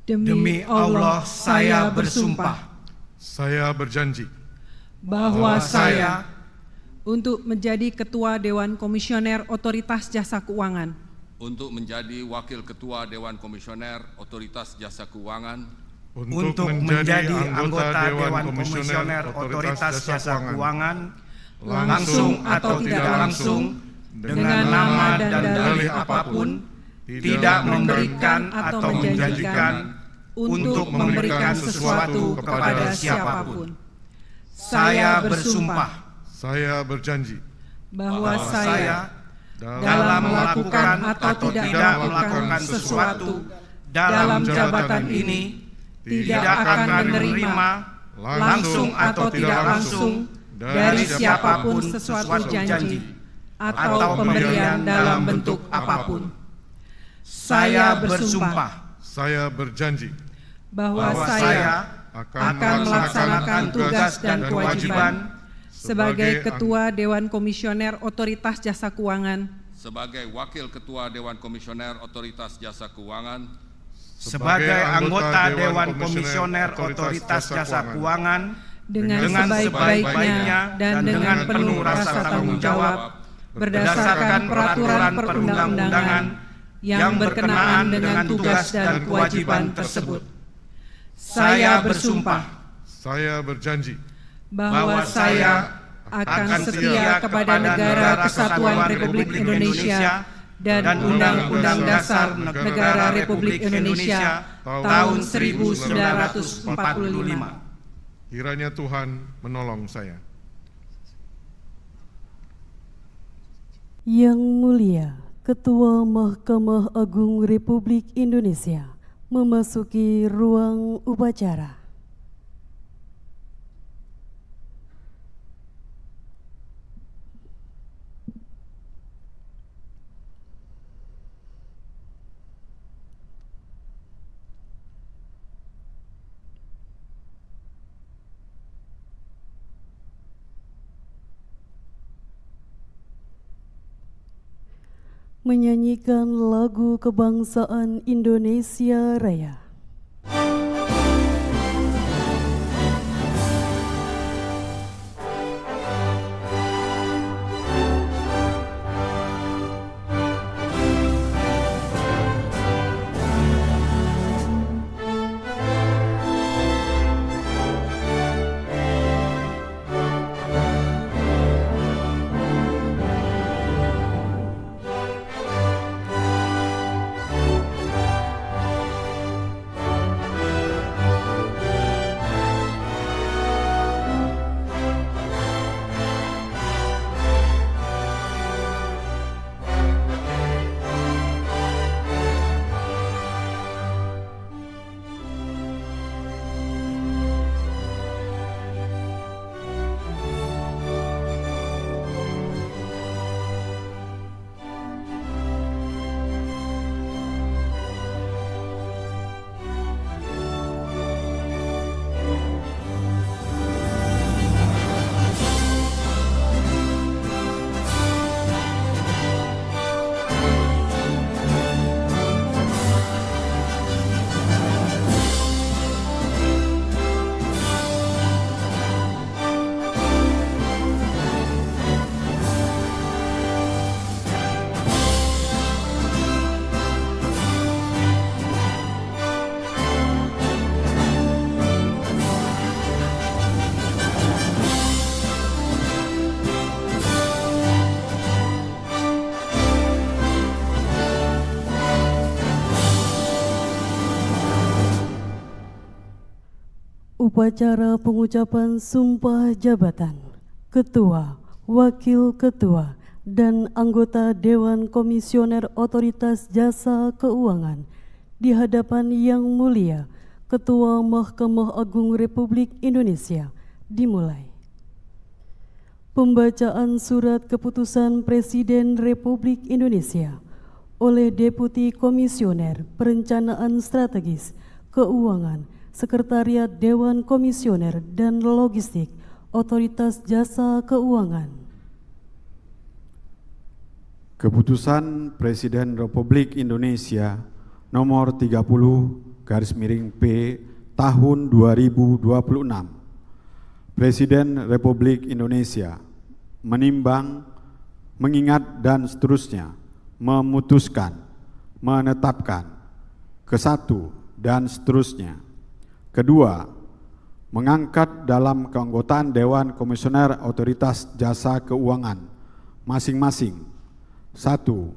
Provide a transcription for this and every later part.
Demi Allah saya bersumpah. Saya berjanji Bahwa saya untuk menjadi Ketua Dewan Komisioner Otoritas Jasa Keuangan untuk menjadi Wakil Ketua Dewan Komisioner Otoritas Jasa Keuangan untuk menjadi anggota Dewan Komisioner Otoritas Jasa Keuangan langsung atau tidak langsung dengan nama dan dalih apapun tidak memberikan atau menjanjikan untuk memberikan sesuatu kepada siapapun. Saya bersumpah. Saya berjanji bahwa saya dalam melakukan atau tidak melakukan sesuatu dalam jabatan ini tidak akan menerima langsung atau tidak langsung dari siapapun sesuatu janji atau pemberian dalam bentuk apapun. Saya bersumpah. Saya berjanji bahwa saya akan melaksanakan tugas dan kewajiban sebagai Ketua Dewan Komisioner Otoritas Jasa Keuangan, sebagai Wakil Ketua Dewan Komisioner Otoritas Jasa Keuangan, sebagai anggota Dewan Komisioner Otoritas Jasa Keuangan dengan sebaik-baiknya dan dengan penuh rasa tanggung jawab berdasarkan peraturan perundang-undangan yang berkenaan dengan tugas dan kewajiban tersebut. Saya bersumpah. Saya berjanji bahwa saya akan setia kepada Negara Kesatuan Republik Indonesia dan Undang-Undang Dasar Negara Republik Indonesia tahun 1945. Kiranya Tuhan menolong saya. Yang Mulia Ketua Mahkamah Agung Republik Indonesia memasuki ruang upacara. Menyanyikan lagu kebangsaan Indonesia Raya. Upacara pengucapan sumpah jabatan Ketua, Wakil Ketua, dan anggota Dewan Komisioner Otoritas Jasa Keuangan di hadapan Yang Mulia Ketua Mahkamah Agung Republik Indonesia dimulai. Pembacaan surat keputusan Presiden Republik Indonesia oleh Deputi Komisioner Perencanaan Strategis Keuangan Sekretariat Dewan Komisioner dan Logistik Otoritas Jasa Keuangan. Keputusan Presiden Republik Indonesia nomor 30/P tahun 2026. Presiden Republik Indonesia menimbang, mengingat dan seterusnya memutuskan, menetapkan, ke-1 dan seterusnya. Kedua, mengangkat dalam keanggotaan Dewan Komisioner Otoritas Jasa Keuangan masing-masing: 1.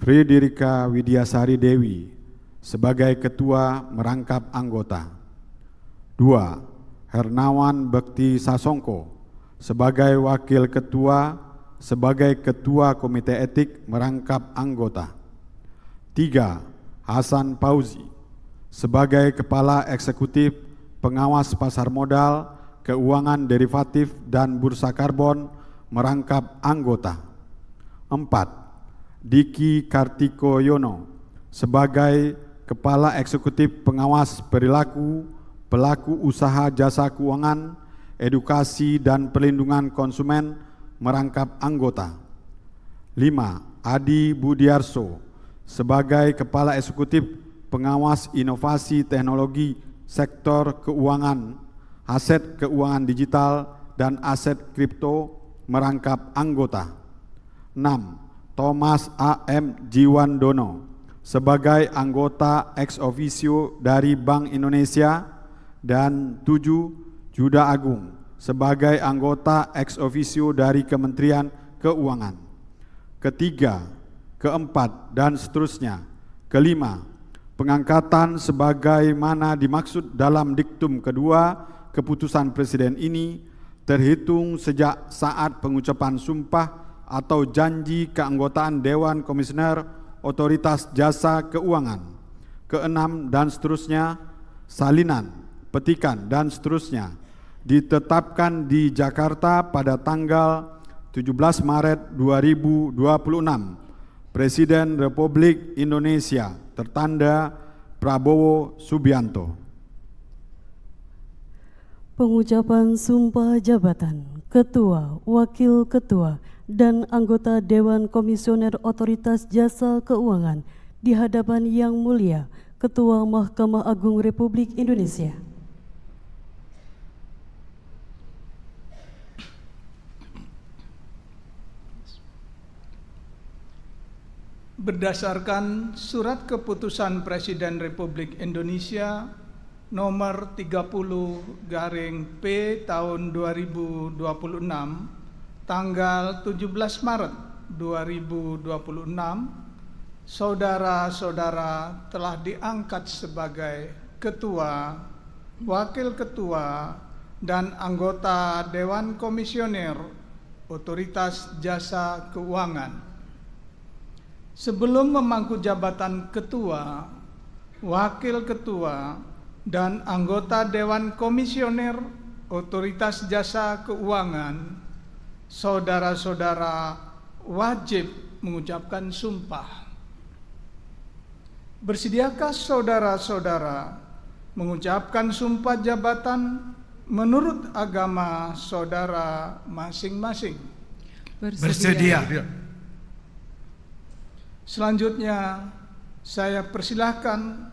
Friederika Widiasari Dewi sebagai Ketua Merangkap Anggota. 2. Hernawan Bekti Sasongko sebagai Wakil Ketua sebagai Ketua Komite Etik Merangkap Anggota. 3. Hasan Fauzi sebagai Kepala Eksekutif Pengawas Pasar Modal, Keuangan Derivatif dan Bursa Karbon Merangkap Anggota. 4. Diki Kartiko Yono sebagai Kepala Eksekutif Pengawas Perilaku Pelaku Usaha Jasa Keuangan, Edukasi dan Perlindungan Konsumen Merangkap Anggota. 5. Adi Budiarso sebagai Kepala Eksekutif Pengawas Inovasi Teknologi Sektor Keuangan, Aset Keuangan Digital dan Aset Kripto Merangkap Anggota. 6. Thomas A.M. Jiwandono sebagai anggota ex officio dari Bank Indonesia. Dan 7. Juda Agung sebagai anggota ex officio dari Kementerian Keuangan. Ketiga, keempat, dan seterusnya. Kelima, pengangkatan sebagaimana dimaksud dalam diktum kedua keputusan Presiden ini terhitung sejak saat pengucapan sumpah atau janji keanggotaan Dewan Komisioner Otoritas Jasa Keuangan. Keenam, dan seterusnya, salinan, petikan, dan seterusnya ditetapkan di Jakarta pada tanggal 17 Maret 2026. Presiden Republik Indonesia tertanda Prabowo Subianto. Pengucapan sumpah jabatan Ketua, Wakil Ketua, dan anggota Dewan Komisioner Otoritas Jasa Keuangan di hadapan Yang Mulia Ketua Mahkamah Agung Republik Indonesia. Berdasarkan Surat Keputusan Presiden Republik Indonesia nomor 30/P tahun 2026 tanggal 17 Maret 2026, saudara-saudara telah diangkat sebagai Ketua, Wakil Ketua, dan anggota Dewan Komisioner Otoritas Jasa Keuangan. Sebelum memangku jabatan Ketua, Wakil Ketua, dan anggota Dewan Komisioner Otoritas Jasa Keuangan, saudara-saudara wajib mengucapkan sumpah. Bersediakah saudara-saudara mengucapkan sumpah jabatan menurut agama saudara masing-masing? Bersedia. Selanjutnya, saya persilahkan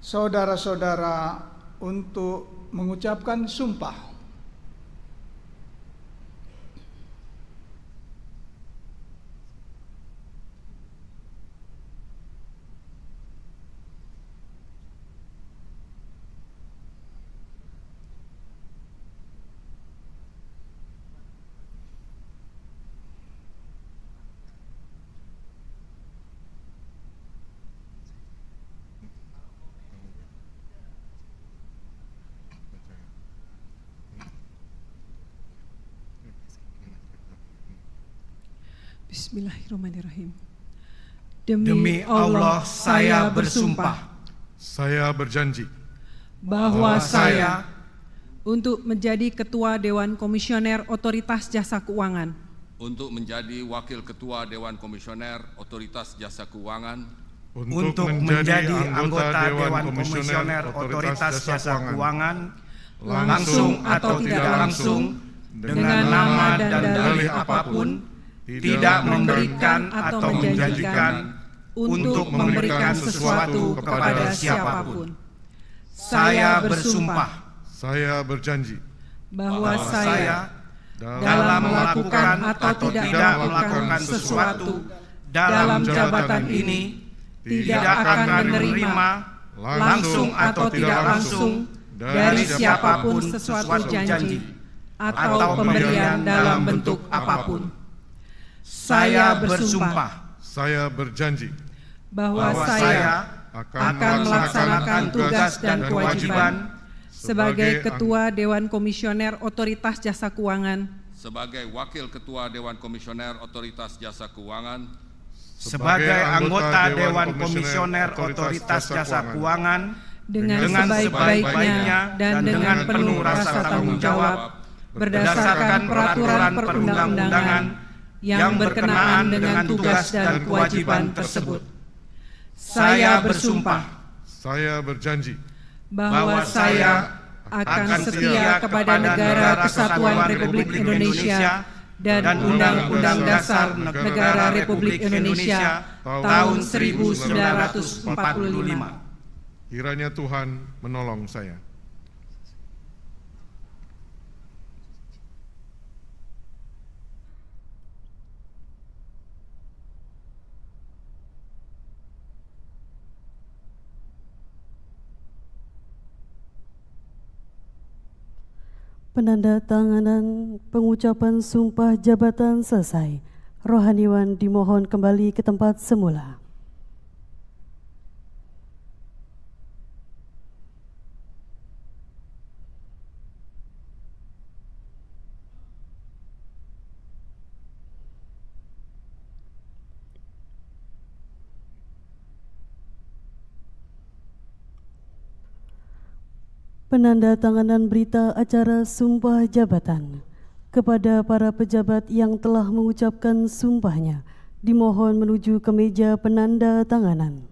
saudara-saudara untuk mengucapkan sumpah. Bismillahirrahmanirrahim. Demi Allah saya bersumpah. Saya berjanji Bahwa saya untuk menjadi Ketua Dewan Komisioner Otoritas Jasa Keuangan. Untuk menjadi Wakil Ketua Dewan Komisioner Otoritas Jasa Keuangan. Untuk menjadi anggota Dewan Komisioner Otoritas Jasa Keuangan, langsung atau tidak langsung, dengan nama dan dalih apapun, tidak memberikan atau menjanjikan untuk memberikan sesuatu kepada siapapun. Saya bersumpah Saya berjanji bahwa saya dalam melakukan atau tidak melakukan sesuatu dalam jabatan ini tidak akan menerima langsung atau tidak langsung dari siapapun sesuatu janji atau pemberian dalam bentuk apapun. Saya bersumpah Saya berjanji bahwa saya akan melaksanakan tugas dan kewajiban sebagai Ketua Dewan Komisioner Otoritas Jasa Keuangan, sebagai Wakil Ketua Dewan Komisioner Otoritas Jasa Keuangan, sebagai anggota Dewan Komisioner Otoritas Jasa Keuangan dengan sebaik-baiknya dan dengan penuh rasa tanggung jawab berdasarkan peraturan perundang-undangan yang berkenaan dengan tugas dan kewajiban tersebut. Saya bersumpah Saya berjanji bahwa saya akan setia kepada Negara Kesatuan Republik Indonesia dan Undang-Undang Dasar Negara Republik Indonesia tahun 1945. kiranya Tuhan menolong saya. Penandatanganan pengucapan sumpah jabatan selesai. Rohaniwan dimohon kembali ke tempat semula. Penandatanganan berita acara sumpah jabatan kepada para pejabat yang telah mengucapkan sumpahnya dimohon menuju ke meja penandatanganan.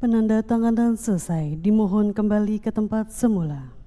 Penandatanganan selesai, dimohon kembali ke tempat semula.